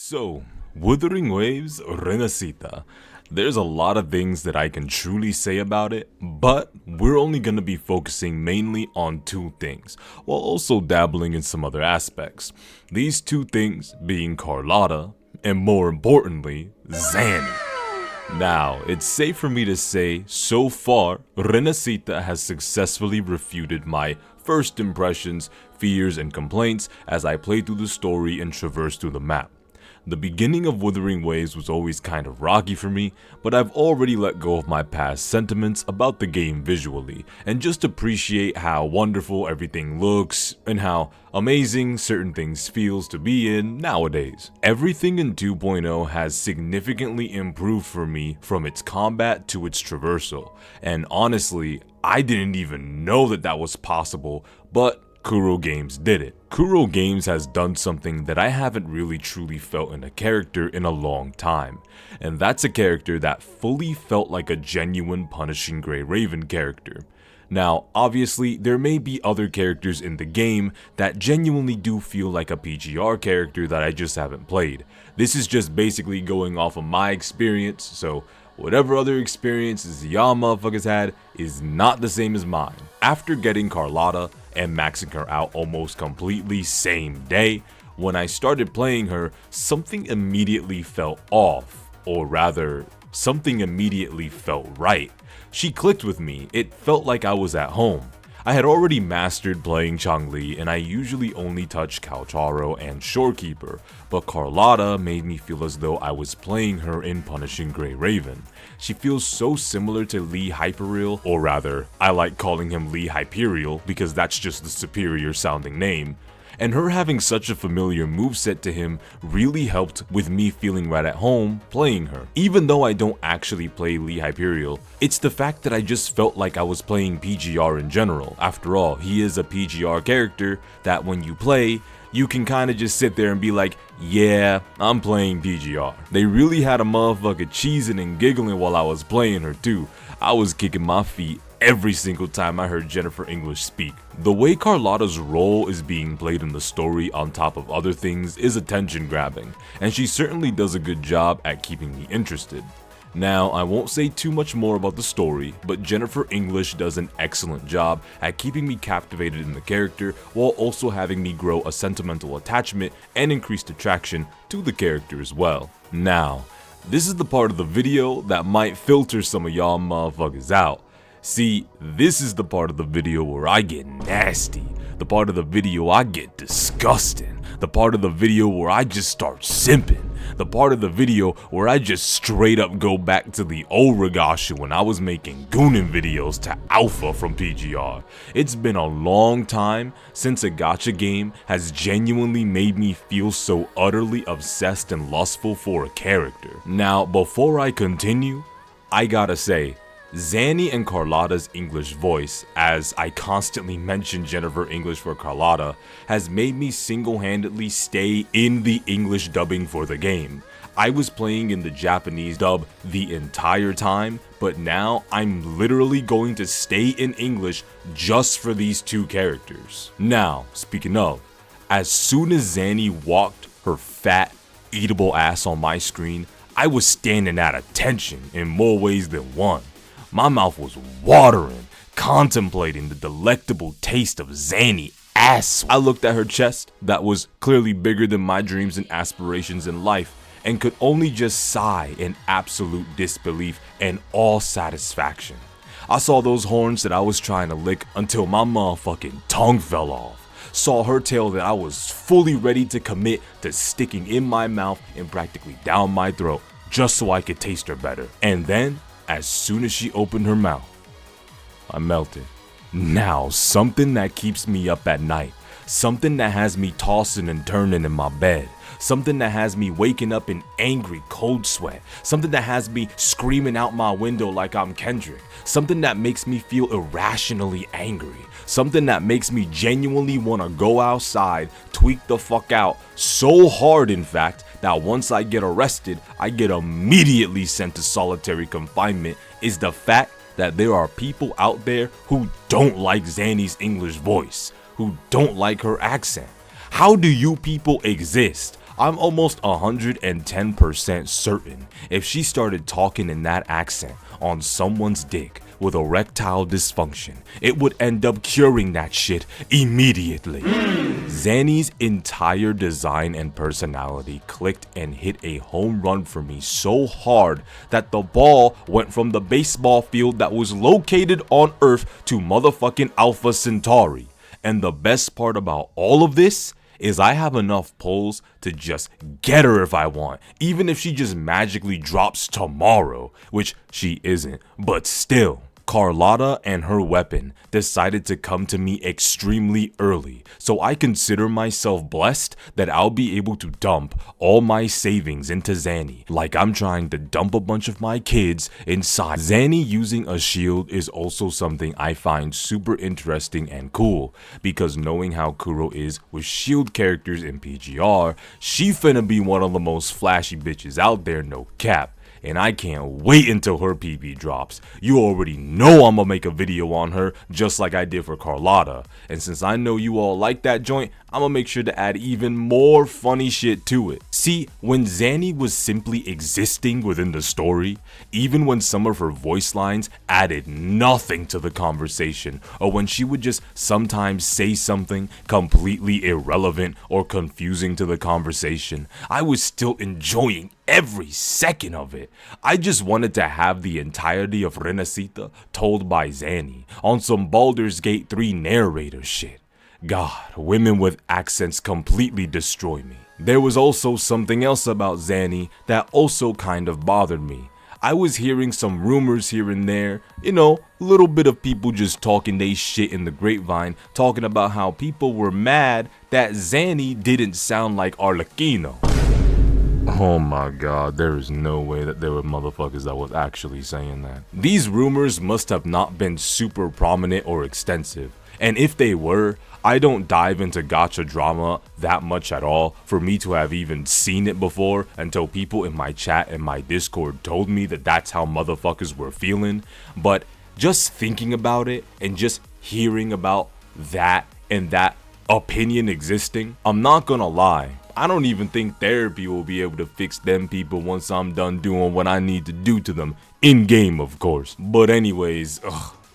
So, Wuthering Waves, RINASCITA. There's a lot of things that I can truly say about it, but we're only going to be focusing mainly on two things, while also dabbling in some other aspects. These two things being Carlotta, and more importantly, Zanh. Now, it's safe for me to say, so far, RINASCITA has successfully refuted my first impressions, fears, and complaints as I play through the story and traverse through the map. The beginning of Wuthering Waves was always kind of rocky for me, but I've already let go of my past sentiments about the game visually, and just appreciate how wonderful everything looks, and how amazing certain things feels to be in nowadays. Everything in 2.0 has significantly improved for me from its combat to its traversal, and honestly, I didn't even know that was possible, but Kuro Games did it. Kuro Games has done something that I haven't really truly felt in a character in a long time, and that's a character that fully felt like a genuine Punishing Gray Raven character. Now, obviously, there may be other characters in the game that genuinely do feel like a PGR character that I just haven't played. This is just basically going off of my experience, so whatever other experiences y'all motherfuckers had is not the same as mine. After getting Carlotta and maxing her out almost completely same day, when I started playing her, something immediately felt off, or rather, something immediately felt right. She clicked with me, it felt like I was at home. I had already mastered playing Changli, and I usually only touch Calcharo and Shorekeeper, but Carlotta made me feel as though I was playing her in Punishing Gray Raven. She feels so similar to Lee Hyperreal, or rather, I like calling him Lee Hyperial because that's just the superior sounding name. And her having such a familiar moveset to him really helped with me feeling right at home playing her. Even though I don't actually play Lee Hyperial, it's the fact that I just felt like I was playing PGR in general. After all, he is a PGR character that when you play, you can kinda just sit there and be like, yeah, I'm playing PGR. They really had a motherfucker cheesing and giggling while I was playing her too. I was kicking my feet every single time I heard Jennifer English speak. The way Carlotta's role is being played in the story on top of other things is attention grabbing, and she certainly does a good job at keeping me interested. Now, I won't say too much more about the story, but Jennifer English does an excellent job at keeping me captivated in the character while also having me grow a sentimental attachment and increased attraction to the character as well. Now, this is the part of the video that might filter some of y'all motherfuckers out. See, this is the part of the video where I get nasty, the part of the video I get disgusting, the part of the video where I just start simping, the part of the video where I just straight up go back to the old Rigasha when I was making goonin videos to Alpha from PGR. It's been a long time since a gacha game has genuinely made me feel so utterly obsessed and lustful for a character. Now, before I continue, I gotta say, Zanh and Carlotta's English voice, as I constantly mention Jennifer English for Carlotta, has made me single-handedly stay in the English dubbing for the game. I was playing in the Japanese dub the entire time, but now I'm literally going to stay in English just for these two characters. Now, speaking of, as soon as Zanh walked her fat, eatable ass on my screen, I was standing at attention in more ways than one. My mouth was watering, contemplating the delectable taste of Zanh ass. I looked at her chest that was clearly bigger than my dreams and aspirations in life, and could only just sigh in absolute disbelief and all satisfaction. I saw those horns that I was trying to lick until my motherfucking tongue fell off. Saw her tail that I was fully ready to commit to sticking in my mouth and practically down my throat just so I could taste her better. And then, as soon as she opened her mouth, I melted. Now, something that keeps me up at night, something that has me tossing and turning in my bed, something that has me waking up in angry cold sweat, something that has me screaming out my window like I'm Kendrick, something that makes me feel irrationally angry, something that makes me genuinely want to go outside, tweak the fuck out, so hard in fact, that once I get arrested, I get immediately sent to solitary confinement, is the fact that there are people out there who don't like Zanh's English voice, who don't like her accent. How do you people exist? I'm almost 110% certain if she started talking in that accent on someone's dick with erectile dysfunction, it would end up curing that shit immediately. Zanny's entire design and personality clicked and hit a home run for me so hard that the ball went from the baseball field that was located on Earth to motherfucking Alpha Centauri. And the best part about all of this is I have enough pulls to just get her if I want, even if she just magically drops tomorrow, which she isn't, but still. Carlotta and her weapon decided to come to me extremely early, so I consider myself blessed that I'll be able to dump all my savings into Zanny, like I'm trying to dump a bunch of my kids inside. Zanny using a shield is also something I find super interesting and cool, because knowing how Kuro is with shield characters in PGR, she finna be one of the most flashy bitches out there, no cap. And I can't wait until her PB drops. You already know I'm gonna make a video on her just like I did for Carlotta. And since I know you all like that joint, I'm gonna make sure to add even more funny shit to it. See, when Zanny was simply existing within the story, even when some of her voice lines added nothing to the conversation, or when she would just sometimes say something completely irrelevant or confusing to the conversation, I was still enjoying every second of it. I just wanted to have the entirety of RINASCITA told by Zanny on some Baldur's Gate 3 narrator shit. God, women with accents completely destroy me. There was also something else about Zanny that also kind of bothered me. I was hearing some rumors here and there, you know, a little bit of people just talking they shit in the grapevine, talking about how people were mad that Zanny didn't sound like Arlecchino. Oh my god, there is no way that there were motherfuckers that was actually saying that. These rumors must have not been super prominent or extensive, and if they were, I don't dive into gacha drama that much at all for me to have even seen it before until people in my chat and my Discord told me that that's how motherfuckers were feeling. But just thinking about it and just hearing about that and that opinion existing, I'm not gonna lie, I don't even think therapy will be able to fix them people once I'm done doing what I need to do to them, in game of course. But anyways,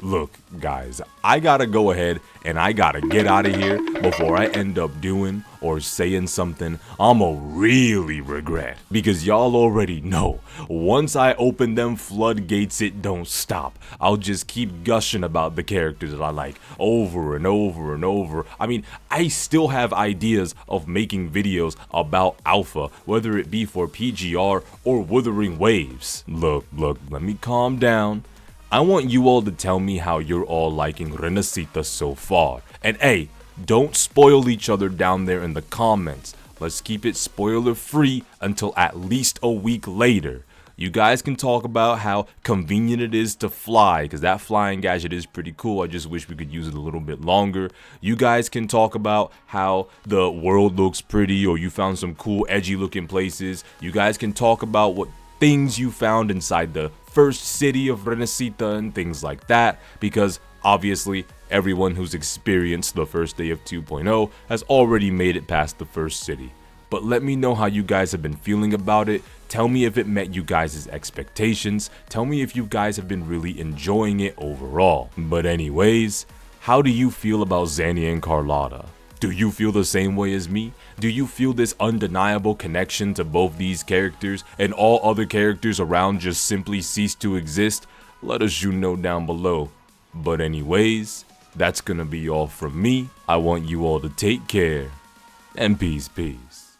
look guys, I gotta go ahead and I gotta get out of here before I end up doing or saying something I'ma really regret. Because y'all already know, once I open them floodgates, it don't stop. I'll just keep gushing about the characters that I like over and over and over. I mean, I still have ideas of making videos about Alpha, whether it be for PGR or Wuthering Waves. Look, let me calm down. I want you all to tell me how you're all liking RINASCITA so far. And hey, don't spoil each other down there in the comments. Let's keep it spoiler free until at least a week later. You guys can talk about how convenient it is to fly, because that flying gadget is pretty cool. I just wish we could use it a little bit longer. You guys can talk about how the world looks pretty, or you found some cool edgy looking places. You guys can talk about what things you found inside the first city of RINASCITA and things like that, because obviously everyone who's experienced the first day of 2.0 has already made it past the first city. But let me know how you guys have been feeling about it. Tell me if it met you guys' expectations. Tell me if you guys have been really enjoying it overall. But anyways, how do you feel about Zanny and Carlotta? Do you feel the same way as me? Do you feel this undeniable connection to both these characters and all other characters around just simply cease to exist? Let us know down below. But anyways, that's gonna be all from me. I want you all to take care and peace.